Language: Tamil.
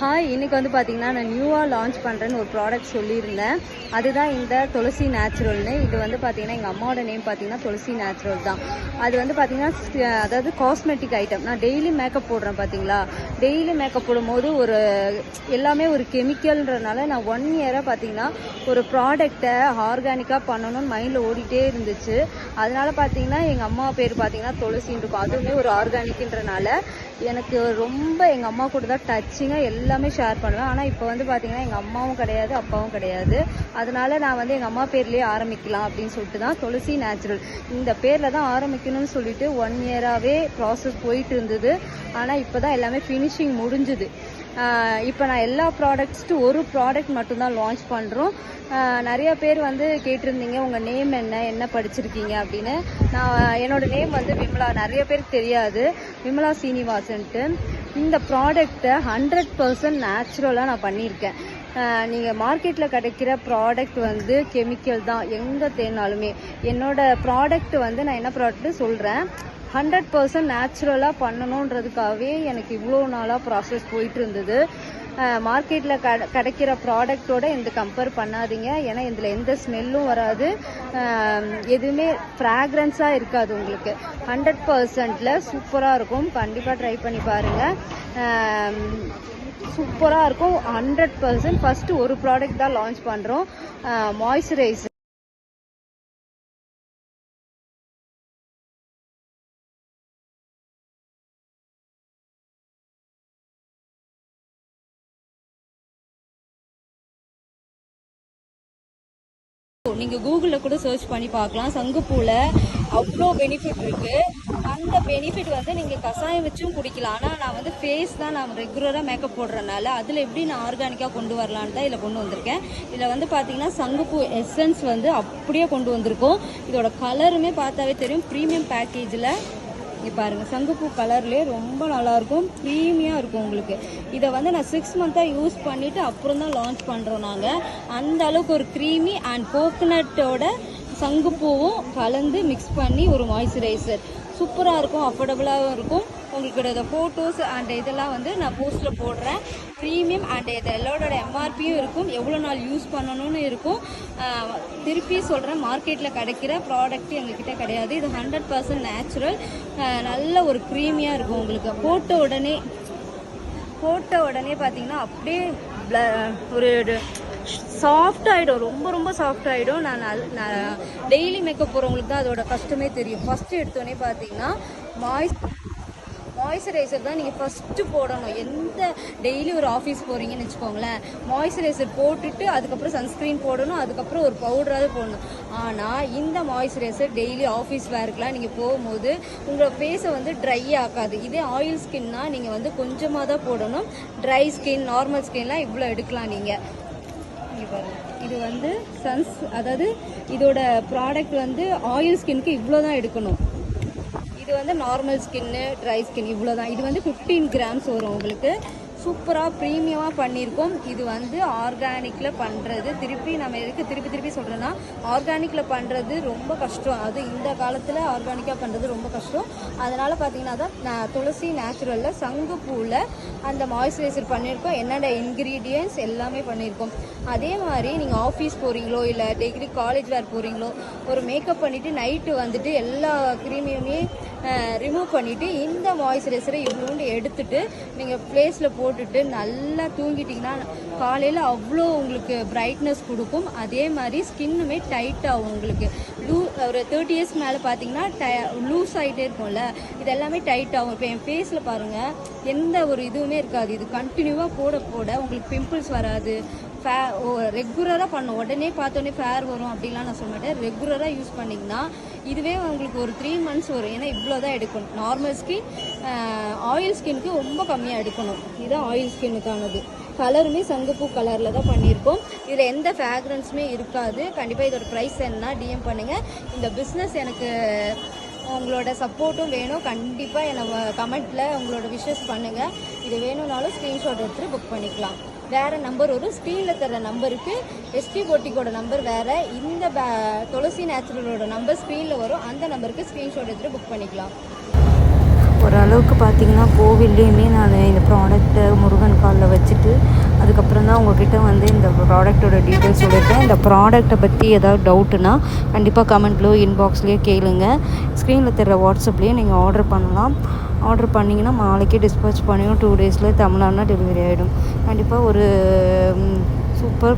ஹாய், இன்னைக்கு வந்து பார்த்தீங்கன்னா நான் நியூவாக லான்ச் பண்ணுறேன்னு ஒரு ப்ராடக்ட் சொல்லியிருந்தேன். அதுதான் இந்த துளசி நேச்சுரல்னு. இது வந்து பார்த்தீங்கன்னா எங்கள் அம்மாவோட நேம் பார்த்தீங்கன்னா துளசி நேச்சுரல் தான். அது வந்து பார்த்தீங்கன்னா அதாவது காஸ்மெட்டிக் ஐட்டம். நான் டெய்லி மேக்கப் போடுறேன் பார்த்தீங்களா, டெய்லி மேக்கப் போடும்போது எல்லாமே ஒரு கெமிக்கல்ன்றதுனால நான் 1 இயராக பார்த்தீங்கன்னா ஒரு ப்ராடக்டை ஆர்கானிக்காக பண்ணணும்னு மைண்டில் ஓடிட்டே இருந்துச்சு. அதனால பார்த்தீங்கன்னா எங்கள் அம்மா பேர் பார்த்தீங்கன்னா துளசின்னு இருக்கும். அதுவுமே ஒரு ஆர்கானிக்ன்றனால எனக்கு ரொம்ப எங்கள் அம்மா கூட தான் டச்சிங்காக எல்லாமே ஷேர் பண்ணுவேன். ஆனால் இப்போ வந்து பார்த்தீங்கன்னா எங்கள் அம்மாவும் கிடையாது, அப்பாவும் கிடையாது. அதனால நான் வந்து எங்கள் அம்மா பேர்லேயே ஆரம்பிக்கலாம் அப்படின்னு சொல்லிட்டு தான் துளசி நேச்சுரல் இந்த பேரில் தான் ஆரம்பிக்கணும்னு சொல்லிட்டு 1 இயராகவே ப்ராசஸ் போயிட்டு இருந்தது. ஆனால் இப்போ தான் எல்லாமே ஃபினிஷிங் முடிஞ்சுது. இப்போ நான் எல்லா ப்ராடக்ட்ஸ்ட்டு ஒரு ப்ராடக்ட் மட்டும்தான் லான்ச் பண்ணுறோம். நிறைய பேர் வந்து கேட்டிருந்தீங்க உங்கள் நேம் என்ன படிச்சிருக்கீங்க அப்படின்னு. என்னோடய நேம் வந்து விமலா. நிறைய பேருக்கு தெரியாது, விமலா சீனிவாசன்ட்டு. இந்த ப்ராடக்டை 100% நேச்சுரலாக நான் பண்ணியிருக்கேன். நீங்கள் மார்க்கெட்டில் கிடைக்கிற ப்ராடக்ட் வந்து கெமிக்கல் தான் எங்கே தேனாலுமே. என்னோடய ப்ராடக்ட் வந்து நான் என்ன ப்ராடக்ட்டு சொல்கிறேன், 100% நேச்சுரலாக பண்ணணுன்றதுக்காகவே எனக்கு இவ்வளோ நாளாக ப்ராசஸ் போயிட்டு இருந்தது. மார்க்கெட்டில் கிடைக்கிற ப்ராடக்டோட இந்த கம்பேர் பண்ணாதீங்க. ஏன்னா இதில் எந்த ஸ்மெல்லும் வராது, எதுவுமே ஃப்ராக்ரன்ஸாக இருக்காது. உங்களுக்கு 100%ல சூப்பராக இருக்கும். கண்டிப்பாக ட்ரை பண்ணி பாருங்கள், சூப்பராக இருக்கும். 100%. ஃபஸ்ட்டு ஒரு ப்ராடக்ட் தான் லான்ச் பண்ணுறோம், மாய்ஸ்சரைசர். நீங்கள் கூகுளில் கூட சர்ச் பண்ணி பார்க்கலாம். சங்குப்பூவில் அவ்வளோ பெனிஃபிட் இருக்குது. அந்த பெனிஃபிட் வந்து நீங்கள் கஷாயம் வச்சும் குடிக்கலாம். ஆனால் நான் வந்து ஃபேஸ் தான் நான் ரெகுலராக மேக்கப் போடுறதுனால அதில் எப்படி நான் ஆர்கானிக்காக கொண்டு வரலான்னு தான் இதில் கொண்டு வந்திருக்கேன். இதில் வந்து பார்த்தீங்கன்னா சங்குப்பூ எசன்ஸ் வந்து அப்படியே கொண்டு வந்திருக்கோம். இதோட கலருமே பார்த்தாவே தெரியும், ப்ரீமியம் பேக்கேஜில். இங்கே பாருங்கள், சங்குப்பூ கலர்லேயே ரொம்ப நல்லாயிருக்கும், ப்ரீமியாக இருக்கும் உங்களுக்கு. இதை வந்து நான் 6 மந்த்தாக யூஸ் பண்ணிவிட்டு அப்புறம் தான் லான்ச் பண்ணுறோம் நாங்கள். அந்த அளவுக்கு ஒரு க்ரீமி அண்ட் கோகனட்டோட சங்குப்பூவும் கலந்து மிக்ஸ் பண்ணி ஒரு மாய்ஸ்சரைசர் சூப்பராக இருக்கும், அஃபோர்டபுளாகவும் இருக்கும். உங்களுக்கு இதை ஃபோட்டோஸ் அண்ட் இதெல்லாம் வந்து நான் போஸ்ட்டில் போடுறேன். ப்ரீமியம் அண்ட் இது எல்லோரோட எம்ஆர்பியும் இருக்கும், எவ்வளோ நாள் யூஸ் பண்ணணும்னு இருக்கும். திருப்பி சொல்கிறேன், மார்க்கெட்டில் கிடைக்கிற ப்ராடக்ட் எங்ககிட்ட கிடையாது. இது 100% நேச்சுரல். நல்ல ஒரு க்ரீமியாக இருக்கும். உங்களுக்கு போட்ட உடனே பார்த்தீங்கன்னா அப்படியே ஒரு சாஃப்ட் ஆகிடும், ரொம்ப ரொம்ப சாஃப்ட் ஆகிடும். நான் டெய்லி மேக்கப் போகிறவங்களுக்கு தான் அதோட கஷ்டமே தெரியும். ஃபஸ்ட்டு எடுத்தோடனே பார்த்தீங்கன்னா மாய்ஸ்சரைசர் தான் நீங்கள் ஃபஸ்ட்டு போடணும். எந்த டெய்லி ஒரு ஆஃபீஸ் போகிறீங்கன்னு வச்சுக்கோங்களேன், மாய்ஸ்சரைசர் போட்டுட்டு அதுக்கப்புறம் சன்ஸ்க்ரீன் போடணும், அதுக்கப்புறம் ஒரு பவுடராவது போடணும். ஆனால் இந்த மாய்ஸ்சரைசர் டெய்லி ஆஃபீஸ் வேர்க்கெலாம் நீங்கள் போகும்போது உங்கள் ஃபேஸை வந்து ட்ரை ஆக்காது. இதே ஆயில் ஸ்கின்னா நீங்கள் வந்து கொஞ்சமாக தான் போடணும். ட்ரை ஸ்கின், நார்மல் ஸ்கின்லாம் இவ்வளோ எடுக்கலாம் நீங்கள். இது வந்து அதாவது இதோட ப்ராடக்ட் வந்து ஆயில் ஸ்கின்க்கு இவ்வளோ தான் எடுக்கணும். இது வந்து நார்மல் ஸ்கின்னு, ட்ரை ஸ்கின் இவ்வளோ தான். இது வந்து 15 கிராம்ஸ் வரும் உங்களுக்கு. சூப்பராக ப்ரீமியமாக பண்ணியிருக்கோம். இது வந்து ஆர்கானிக்கில் பண்ணுறது, நம்ம எதுக்கு திருப்பி சொல்கிறேன்னா, ஆர்கானிக்கில் பண்ணுறது ரொம்ப கஷ்டம். அது இந்த காலத்தில் ஆர்கானிக்காக பண்ணுறது ரொம்ப கஷ்டம். அதனால் பார்த்தீங்கன்னா தான் நான் துளசி நேச்சுரலில் சங்குப்பூவில் அந்த மாய்ஸ்சரைசர் பண்ணியிருக்கோம். என்னென்ன இன்க்ரீடியன்ட்ஸ் எல்லாமே பண்ணியிருக்கோம். அதே மாதிரி நீங்கள் ஆஃபீஸ் போகிறீங்களோ இல்லை டிகிரி காலேஜ் வேர் போகிறீங்களோ, ஒரு மேக்கப் பண்ணிவிட்டு நைட்டு வந்துட்டு எல்லா க்ரீமையுமே ரிமூவ் பண்ணிவிட்டு இந்த மாய்ஸ்சரைசரை இவ்வளோண்டு எடுத்துகிட்டு நீங்கள் ஃபேஸில் போட்டுட்டு நல்லா தூங்கிட்டிங்கன்னா காலையில் அவ்வளோ உங்களுக்கு பிரைட்னஸ் கொடுக்கும். அதே மாதிரி ஸ்கின்னுமே டைட் ஆகும். உங்களுக்கு ஒரு 30 இயர்ஸ் மேலே பார்த்தீங்கன்னா லூஸ் ஆகிட்டே இருக்கும்ல, இது எல்லாமே டைட் ஆகும். இப்போ என் ஃபேஸில் பாருங்கள், எந்த ஒரு இதுவுமே இருக்காது. இது கண்டினியூவாக போட உங்களுக்கு பிம்பிள்ஸ் வராது. ரெகுலராக பண்ணும், உடனே பார்த்தோன்னே ஃபேர் வரும் அப்படின்லாம் நான் சொல்ல மாட்டேன். ரெகுலராக யூஸ் பண்ணிங்கன்னா இதுவே உங்களுக்கு ஒரு 3 மந்த்ஸ் வரும். ஏன்னா இவ்வளோ தான் எடுக்கணும். நார்மல் ஸ்கின், ஆயில் ஸ்கின்னுக்கு ரொம்ப கம்மியாக எடுக்கணும். இதுதான் ஆயில் ஸ்கின்னுக்கானது. கலருமே சங்குப்பூ கலரில் தான் பண்ணியிருக்கோம். இதில் எந்த ஃப்ராக்ரன்ஸுமே இருக்காது. கண்டிப்பாக இதோட ப்ரைஸ் என்ன டிஎம் பண்ணுங்கள். இந்த பிஸ்னஸ் எனக்கு உங்களோட சப்போர்ட்டும் வேணும். கண்டிப்பாக என்னை கமெண்ட்டில் உங்களோட விஷஸ் பண்ணுங்கள். இது வேணும்னாலும் ஸ்க்ரீன்ஷாட் எடுத்துகிட்டு புக் பண்ணிக்கலாம். வேறு நம்பர் ஒரு ஸ்க்ரீனில் தர நம்பருக்கு எஸ்டி போட்டிக்கோட நம்பர் வேறு. இந்த துளசி நேச்சுரலோட நம்பர் ஸ்க்ரீனில் வரும். அந்த நம்பருக்கு ஸ்க்ரீன்ஷாட் எடுத்துகிட்டு புக் பண்ணிக்கலாம். ஓரளவுக்கு பார்த்திங்கன்னா கோவில்லையுமே நான் இந்த ப்ராடக்ட்டை முருகன் காலில் வச்சுட்டு அதுக்கப்புறம் தான் உங்ககிட்ட வந்து இந்த ப்ராடக்ட்டோட டீட்டெயில்ஸ் சொல்லியிருக்கேன். இந்த ப்ராடக்ட்டை பற்றி ஏதாவது டவுட்டுனா கண்டிப்பாக கமெண்ட்லையோ இன்பாக்ஸ்லேயோ கேளுங்க. ஸ்க்ரீனில் தெரியற வாட்ஸ்அப்லேயே நீங்கள் ஆர்டர் பண்ணலாம். ஆர்டர் பண்ணிங்கன்னா நாளைக்கே டிஸ்பேச் பண்ணியும் 2 டேஸில் தமிழ்நாடுனா டெலிவரி ஆகிடும். கண்டிப்பாக ஒரு சூப்பர்